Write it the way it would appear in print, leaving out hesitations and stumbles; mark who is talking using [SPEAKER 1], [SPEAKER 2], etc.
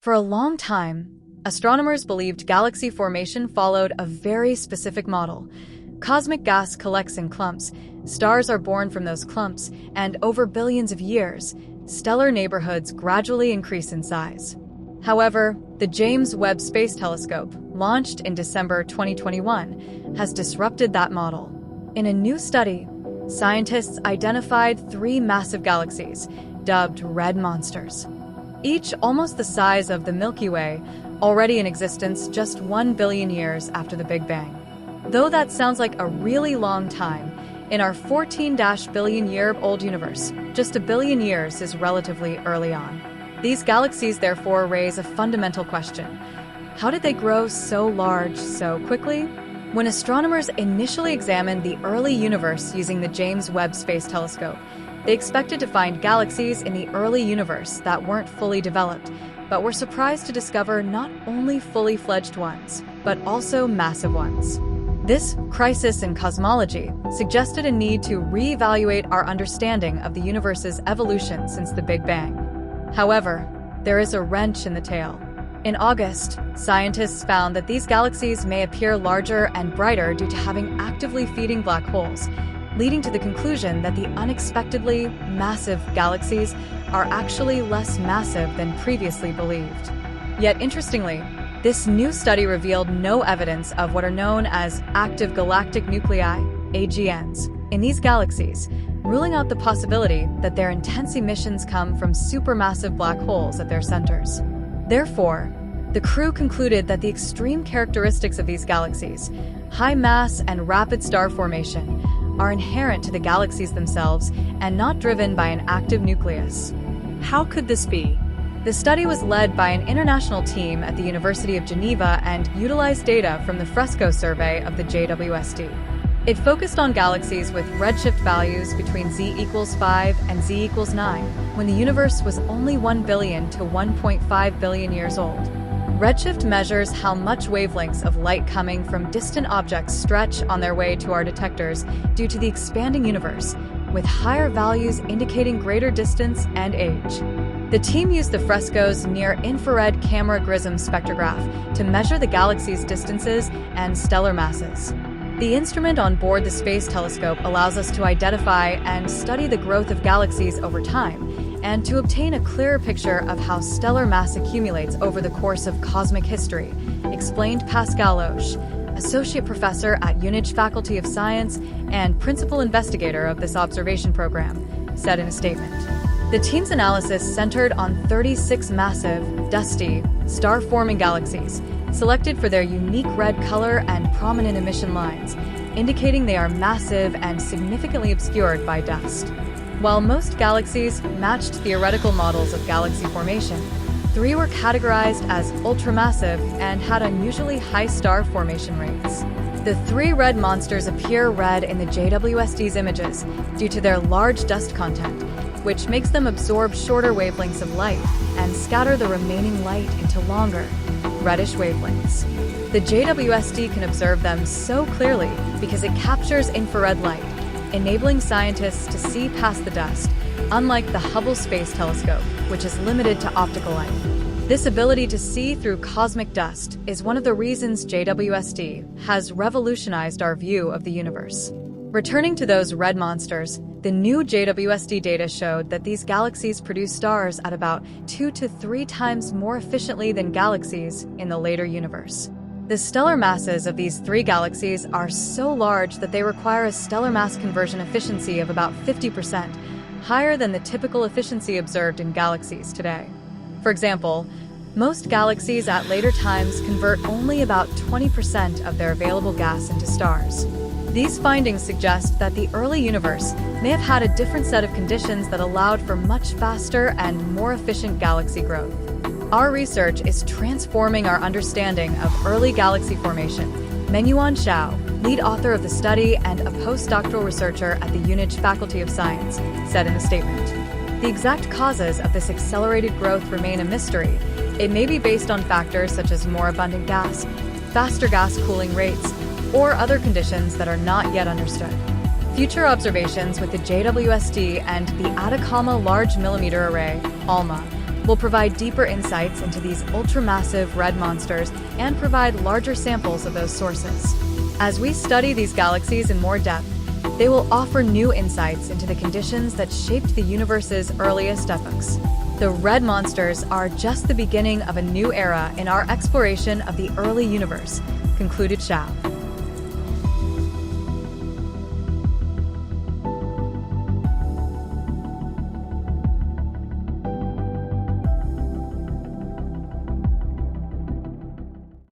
[SPEAKER 1] For a long time, astronomers believed galaxy formation followed a very specific model. Cosmic gas collects in clumps, stars are born from those clumps, and over billions of years, stellar neighborhoods gradually increase in size. However, the James Webb Space Telescope, launched in December 2021, has disrupted that model. In a new study, scientists identified three massive galaxies, dubbed red monsters. Each almost the size of the Milky Way, already in existence just 1 billion years after the Big Bang. Though that sounds like a really long time, in our 14-billion-year-old universe, just a billion years is relatively early on. These galaxies therefore raise a fundamental question. How did they grow so large so quickly? When astronomers initially examined the early universe using the James Webb Space Telescope, they expected to find galaxies in the early universe that weren't fully developed, but were surprised to discover not only fully fledged ones, but also massive ones. This crisis in cosmology suggested a need to reevaluate our understanding of the universe's evolution since the Big Bang. However, there is a wrench in the tale. In August, scientists found that these galaxies may appear larger and brighter due to having actively feeding black holes, leading to the conclusion that the unexpectedly massive galaxies are actually less massive than previously believed. Yet interestingly, this new study revealed no evidence of what are known as active galactic nuclei, AGNs, in these galaxies, ruling out the possibility that their intense emissions come from supermassive black holes at their centers. Therefore, the crew concluded that the extreme characteristics of these galaxies, high mass and rapid star formation, are inherent to the galaxies themselves and not driven by an active nucleus. How could this be? The study was led by an international team at the University of Geneva and utilized data from the FRESCO survey of the JWST. It focused on galaxies with redshift values between z=5 and z=9, when the universe was only 1 billion to 1.5 billion years old. Redshift measures how much wavelengths of light coming from distant objects stretch on their way to our detectors due to the expanding universe, with higher values indicating greater distance and age. The team used the FRESCO's near-infrared camera GRISM spectrograph to measure the galaxy's distances and stellar masses. The instrument on board the Space Telescope allows us to identify and study the growth of galaxies over time, and to obtain a clearer picture of how stellar mass accumulates over the course of cosmic history, explained Pascal Loesch, Associate Professor at UNIJ Faculty of Science and Principal Investigator of this observation program, said in a statement. The team's analysis centered on 36 massive, dusty, star-forming galaxies, selected for their unique red color and prominent emission lines, indicating they are massive and significantly obscured by dust. While most galaxies matched theoretical models of galaxy formation, 3 were categorized as ultramassive and had unusually high star formation rates. The 3 red monsters appear red in the JWST's images due to their large dust content, which makes them absorb shorter wavelengths of light and scatter the remaining light into longer, reddish wavelengths. The JWST can observe them so clearly because it captures infrared light, enabling scientists to see past the dust, unlike the Hubble Space Telescope, which is limited to optical light. This ability to see through cosmic dust is one of the reasons JWST has revolutionized our view of the universe. Returning to those red monsters, the new JWST data showed that these galaxies produce stars at about 2 to 3 times more efficiently than galaxies in the later universe. The stellar masses of these 3 galaxies are so large that they require a stellar mass conversion efficiency of about 50%, higher than the typical efficiency observed in galaxies today. For example, most galaxies at later times convert only about 20% of their available gas into stars. These findings suggest that the early universe may have had a different set of conditions that allowed for much faster and more efficient galaxy growth. Our research is transforming our understanding of early galaxy formation, Menyuan Xiao, lead author of the study and a postdoctoral researcher at the UNIJ Faculty of Science, said in a statement. The exact causes of this accelerated growth remain a mystery. It may be based on factors such as more abundant gas, faster gas cooling rates, or other conditions that are not yet understood. Future observations with the JWST and the Atacama Large Millimeter Array, ALMA, will provide deeper insights into these ultramassive red monsters and provide larger samples of those sources. As we study these galaxies in more depth, they will offer new insights into the conditions that shaped the universe's earliest epochs. The red monsters are just the beginning of a new era in our exploration of the early universe, concluded Xiao.